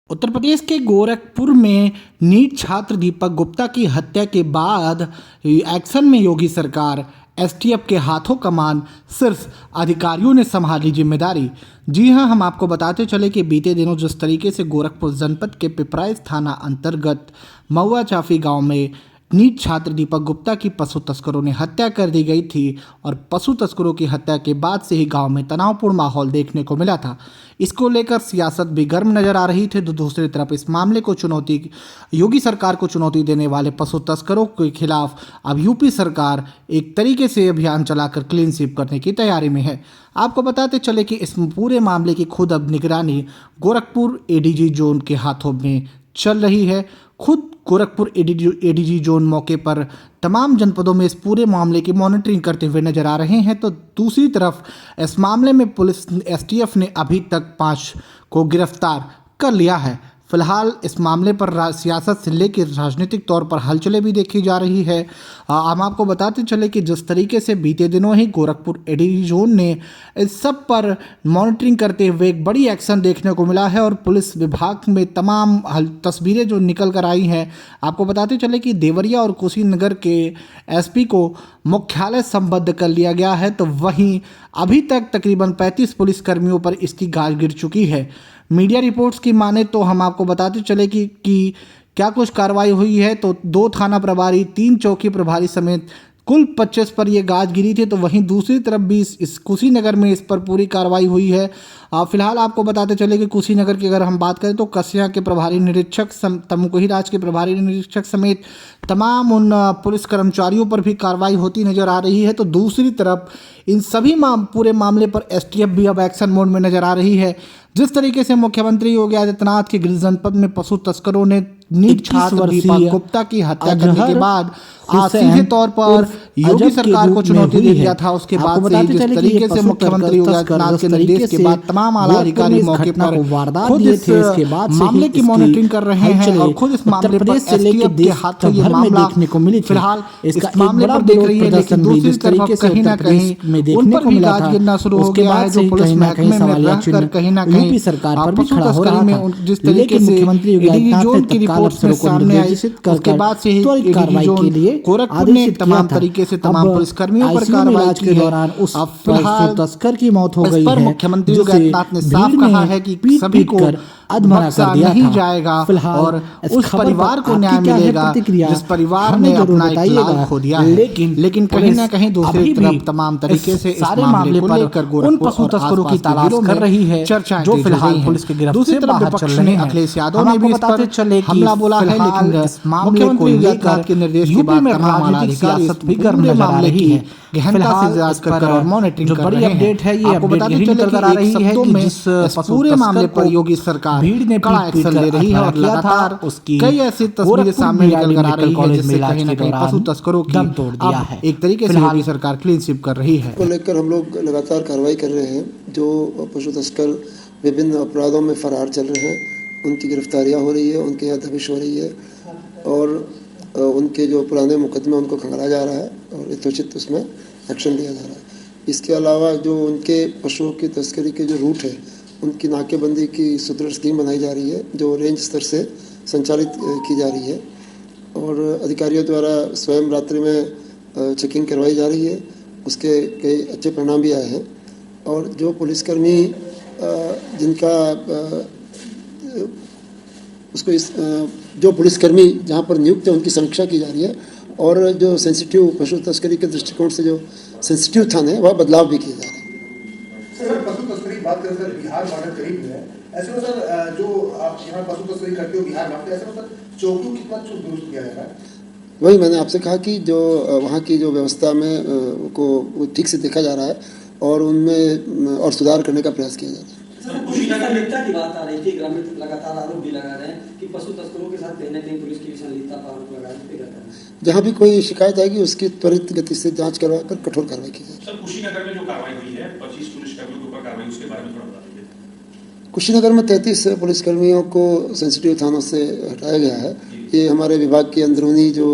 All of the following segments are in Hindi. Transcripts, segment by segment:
उत्तर प्रदेश के गोरखपुर में नीट छात्र दीपक गुप्ता की हत्या के बाद एक्शन में योगी सरकार। एसटीएफ के हाथों कमान, सिर्फ अधिकारियों ने संभाली जिम्मेदारी। जी हां, हम आपको बताते चले कि बीते दिनों जिस तरीके से गोरखपुर जनपद के पिपराइच थाना अंतर्गत महुआ चाफी गांव में नीट छात्र दीपक गुप्ता की पशु तस्करों ने हत्या कर दी गई थी और पशु तस्करों की हत्या के बाद से ही गांव में तनावपूर्ण माहौल देखने को मिला था। इसको लेकर सियासत भी गर्म नजर आ रही थी। तो दूसरी तरफ इस मामले को योगी सरकार को चुनौती देने वाले पशु तस्करों के खिलाफ अब यूपी सरकार एक तरीके से अभियान चलाकर क्लीन स्वीप करने की तैयारी में है। आपको बताते चले कि इस पूरे मामले की खुद अब निगरानी गोरखपुर एडीजी जोन के हाथों में चल रही है। खुद गोरखपुर एडीजी जोन मौके पर तमाम जनपदों में इस पूरे मामले की मॉनिटरिंग करते हुए नजर आ रहे हैं। तो दूसरी तरफ इस मामले में पुलिस एसटीएफ ने अभी तक 5 को गिरफ्तार कर लिया है। फिलहाल इस मामले पर सियासत से लेकर राजनीतिक तौर पर हलचलें भी देखी जा रही है। हम आपको बताते चले कि जिस तरीके से बीते दिनों ही गोरखपुर एडीजी जोन ने इस सब पर मॉनिटरिंग करते हुए एक बड़ी एक्शन देखने को मिला है और पुलिस विभाग में तमाम तस्वीरें जो निकल कर आई हैं। आपको बताते चले कि देवरिया और कुशीनगर के एसपी को मुख्यालय संबद्ध कर लिया गया है। तो वहीं अभी तक तकरीबन 35 पुलिसकर्मियों पर इसकी गाज गिर चुकी है। मीडिया रिपोर्ट्स की माने तो हम आपको बताते चले कि क्या कुछ कार्रवाई हुई है। तो 2 थाना प्रभारी, 3 चौकी प्रभारी समेत कुल 25 पर यह गाज गिरी थी। तो वहीं दूसरी तरफ भी इस कुशीनगर में इस पर पूरी कार्रवाई हुई है। फिलहाल आपको बताते चले कि कुशीनगर की अगर हम बात करें तो कसिया के प्रभारी निरीक्षक, तमुकुही राज के प्रभारी निरीक्षक समेत तमाम उन पुलिस कर्मचारियों पर भी कार्रवाई होती नजर आ रही है। तो दूसरी तरफ इन सभी पूरे मामले पर एसटीएफ भी अब एक्शन मोड में नजर आ रही है। जिस तरीके से मुख्यमंत्री योगी आदित्यनाथ के गृह जनपद में पशु तस्करों ने नीट छात्र दीपक गुप्ता की हत्या करने के बाद सीधे तौर पर योगी सरकार को चुनौती दे दिया था। उसके बाद से जिस तरीके से मुख्यमंत्री योगी आदित्यनाथ के निर्देश के बाद तमाम आला अधिकारी मौके पर खुद इस मामले की मॉनिटरिंग कर रहे हैं और खुद इस मामले पर एसटीएफ के हाथों ये मामला देखने को मिली। फिलहाल इस मामले पर देख रही है, लेकिन दूसरी तरफ कहीं ना कहीं उन पर भी गाज गिरना शुरू हो गया है, जो पुलिस महकमे में रहकर कहीं ना कहीं सरकार पर भी खड़ा हो रहा था। जिस तरीके से एडीजी जोन की रिपोर्ट में सामने आई, उसके बाद से ही एडीजी जोन गोरखपुर ने तमाम तरीके से तमाम पुलिसकर्मियों पर कार्रवाई की है। अब फिलहाल तस्कर की मौत हो गई है। मुख्यमंत्री योगी आदित्यनाथ ने साफ कहा है कि सभी को अधमरा कर दिया नहीं जाएगा और उस परिवार को न्याय मिलेगा जिस परिवार ने अपना एक लाल खो दिया है। लेकिन कहीं ना कहीं दूसरी तरफ तमाम तरीके से सारे मामले को लेकर उन पशु तस्करों की तलाश कर रही है, चर्चाएं जो फिलहाल पुलिस के गिरफ्त से बाहर चल रही है। अखिलेश यादव ने भी इस पर हमला बोला है, लेकिन मुख्यमंत्री योगी आदित्यनाथ के निर्देश के बाद तमाम राजनीतिक सियासत भी गर्म नजर आ रही है। गहनता से जांच कर और मॉनिटरिंग कर रहे हैं। अपडेट है ये, आपको बताते चले कि आ रही है कि जिस पूरे मामले पर योगी सरकार भीड़ ने कड़ा एक्शन ले रही है और लगातार उसकी कई ऐसी तस्वीरें सामने निकल कर आ रही है जिससे कहीं ना कहीं पशु तस्करों की अब एक तरीके से योगी सरकार क्लीन स्वीप कर रही है। को लेकर हम लोग लगातार कार्रवाई कर रहे हैं। जो पशु तस्कर विभिन्न अपराधों में फरार चल रहे हैं, उनकी गिरफ्तारियां हो रही है, उनके यहाँ दबिश हो रही है और उनके जो पुराने मुकदमे उनको खंगाला जा रहा है और यथोचित उसमें एक्शन लिया जा रहा है। इसके अलावा जो उनके पशुओं की तस्करी के जो रूट है, उनकी नाकेबंदी की सुदृढ़ स्कीम बनाई जा रही है जो रेंज स्तर से संचालित की जा रही है और अधिकारियों द्वारा स्वयं रात्रि में चेकिंग करवाई जा रही है। उसके कई अच्छे परिणाम भी आए हैं और जो पुलिसकर्मी जिनका उसको जो पुलिसकर्मी जहाँ पर नियुक्त है उनकी समीक्षा की जा रही है और जो सेंसिटिव पशु तस्करी के दृष्टिकोण से जो सेंसिटिव थाने वह बदलाव भी किए जा रहे हैं। सर, पशु तस्करी की बात करें सर, बिहार बॉर्डर करीब है, ऐसे में सर जो आप यहाँ पशु तस्करी करते हो बिहार में, ऐसे में सर चौकियों कितना दुरुस्त किया जा रहा है? वही मैंने आपसे कहा कि जो वहाँ की जो व्यवस्था में को ठीक से देखा जा रहा है और उनमें और सुधार करने का प्रयास किया जा रहा है। संलिप्तता की बात आ रही थी, ग्रामीण लगातार आरोप भी लगा रहे हैं कि पशु तस्करों के साथ कहीं ना कहीं पुलिस की संलिप्तता का आरोप लगा रहे हैं। जहाँ भी कोई शिकायत आएगी उसकी त्वरित गति से जांच करवाकर कठोर कार्रवाई की जाएगी। सर, कुशीनगर में जो कार्रवाई हुई है 25 पुलिसकर्मियों के ऊपर कार्रवाई, उसके बारे में थोड़ा बता दीजिए। कुशीनगर में 33 पुलिसकर्मियों को सेंसिटिव थानों से हटाया गया है। ये हमारे विभाग की अंदरूनी जो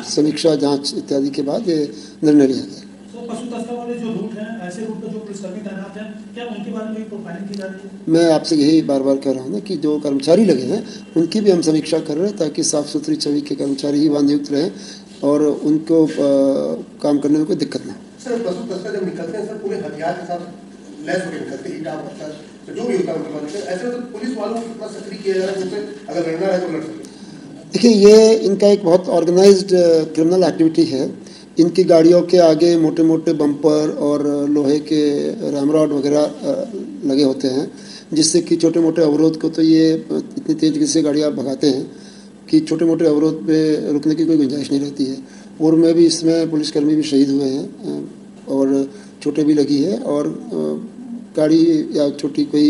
समीक्षा जांच इत्यादि के बाद ये निर्णय लिया गया। पशु तस्कर वाले जो रूट हैं, ऐसे रूट पर जो पुलिसकर्मी तैनात हैं, क्या उनके बारे में भी प्रोफाइलिंग की जा रही है? मैं आपसे यही बार बार कह रहा हूँ ना कि जो कर्मचारी लगे हैं उनकी भी हम समीक्षा कर रहे हैं ताकि साफ सुथरी छवि के कर्मचारी ही वहाँ नियुक्त रहें और उनको काम करने में कोई दिक्कत ना हो। सर पशु तस्कर जब निकलते हैं सर पूरे हथियार के साथ लैस होकर निकलते हैं, ईंटा पत्थर तो जो भी होता है उनके पास, ऐसे में तो पुलिस वालों को कितना सक्रिय किया जा रहा है जिससे अगर लड़ना है तो लड़ सके। देखिए, ये इनका एक बहुत ऑर्गेनाइज्ड क्रिमिनल एक्टिविटी है। इनकी गाड़ियों के आगे मोटे मोटे बम्पर और लोहे के रैमरॉड वगैरह लगे होते हैं, जिससे कि छोटे मोटे अवरोध को तो ये इतनी तेज गति से गाड़ियाँ भगाते हैं कि छोटे मोटे अवरोध पे रुकने की कोई गुंजाइश नहीं रहती है। पूर्व में भी इसमें पुलिसकर्मी भी शहीद हुए हैं और चोटें भी लगी है, और गाड़ी या छोटी कोई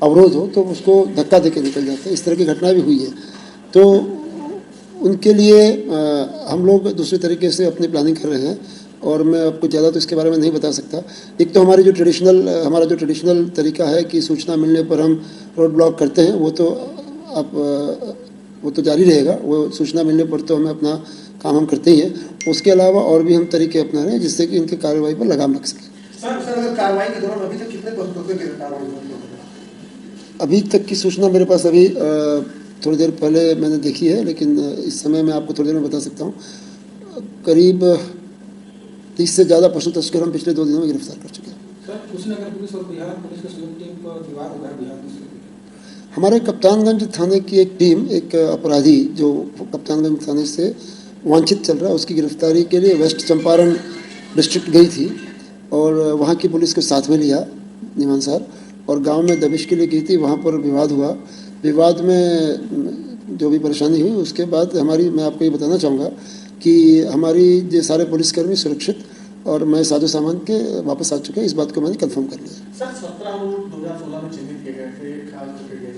अवरोध हो तो उसको धक्का देके निकल जाता है। इस तरह की घटना भी हुई है। तो उनके लिए हम लोग दूसरे तरीके से अपनी प्लानिंग कर रहे हैं और मैं आपको ज़्यादा तो इसके बारे में नहीं बता सकता। एक तो हमारा जो ट्रेडिशनल तरीका है कि सूचना मिलने पर हम रोड ब्लॉक करते हैं, वो तो जारी रहेगा। वो सूचना मिलने पर तो हमें अपना काम हम करते ही हैं। उसके अलावा और भी हम तरीके अपना रहे हैं जिससे कि इनकी कार्रवाई पर लगाम लग सके। सर अगर कार्रवाई के दौरान अभी तक कितने पशु तस्कर गिरफ्तार हुए? अभी तक की सूचना मेरे पास अभी थोड़ी देर पहले मैंने देखी है, लेकिन इस समय मैं आपको थोड़ी देर में बता सकता हूँ। करीब 30 से ज़्यादा पशु तस्कर हम पिछले 2 दिनों में गिरफ्तार कर चुके हैं। सर कुशीनगर पुलिस और बिहार पुलिस की संयुक्त टीम पर विवाद हो गया बिहार में। हमारे कप्तानगंज थाने की एक टीम, एक अपराधी जो कप्तानगंज थाने से वांछित चल रहा है, उसकी गिरफ्तारी के लिए वेस्ट चंपारण डिस्ट्रिक्ट गई थी और वहाँ की पुलिस को साथ में लिया निमानसार, और गांव में दबिश के लिए गई थी। वहाँ पर विवाद हुआ। विवाद में जो भी परेशानी हुई उसके बाद मैं आपको ये बताना चाहूँगा कि हमारी जो सारे पुलिसकर्मी सुरक्षित और मैं साजो सामान के वापस आ चुके हैं। इस बात को मैंने कंफर्म कर लिया। सर 17 रूट 2016 में चिन्हित किए गए थे, खास करके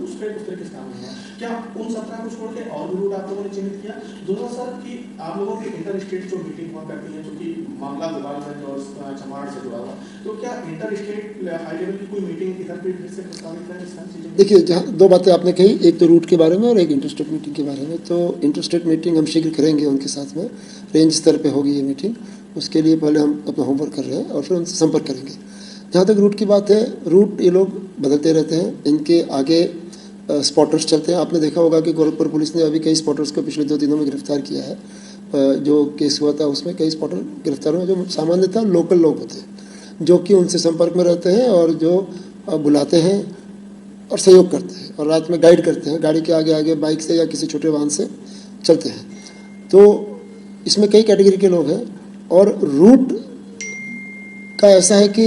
उस पर किस काम में क्या उन 17 को छोड़ के और भी रूट आप लोगों ने चिन्हित किया? दूसरा सर कि आप लोगों की इंटर स्टेट जो मीटिंग हुआ करती है, जो कि मामला गोपालगंज और चमाड़ से जुड़ा हुआ, तो क्या इंटर स्टेट हाई लेवल की कोई मीटिंग इधर पे फिर से प्रस्तावित है? देखिए, जहाँ 2 बातें आपने कही, एक तो रूट के बारे में और एक इंटर स्टेट मीटिंग के बारे में। तो इंटर स्टेट मीटिंग हम शीघ्र करेंगे उनके साथ में, रेंज स्तर पर होगी ये मीटिंग। उसके लिए पहले हम अपना होमवर्क कर रहे हैं और फिर उनसे संपर्क करेंगे। जहाँ तक रूट की बात है, रूट ये लोग बदलते रहते हैं। इनके आगे स्पॉटर्स चलते हैं। आपने देखा होगा कि गोरखपुर पुलिस ने अभी कई स्पॉटर्स को पिछले 2 दिनों में गिरफ्तार किया है। जो केस हुआ था उसमें कई स्पॉटर गिरफ्तार हुए, जो सामान्यतः लोकल लोग होते हैं, जो कि उनसे संपर्क में रहते हैं और जो बुलाते हैं और सहयोग करते हैं और रात में गाइड करते हैं। गाड़ी के आगे आगे बाइक से या किसी छोटे वाहन से चलते हैं। तो इसमें कई कैटेगरी के लोग हैं। और रूट का ऐसा है कि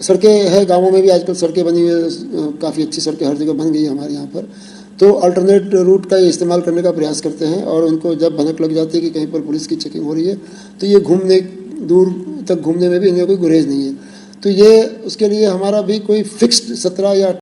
सड़कें हैं, गांवों में भी आजकल सड़कें बनी हुई है, काफ़ी अच्छी सड़कें हर जगह बन गई है हमारे यहाँ पर। तो अल्टरनेट रूट का इस्तेमाल करने का प्रयास करते हैं और उनको जब भनक लग जाती है कि कहीं पर पुलिस की चेकिंग हो रही है तो ये दूर तक घूमने में भी इन्हें कोई गुरेज नहीं है। तो ये उसके लिए हमारा भी कोई फिक्स्ड 17 या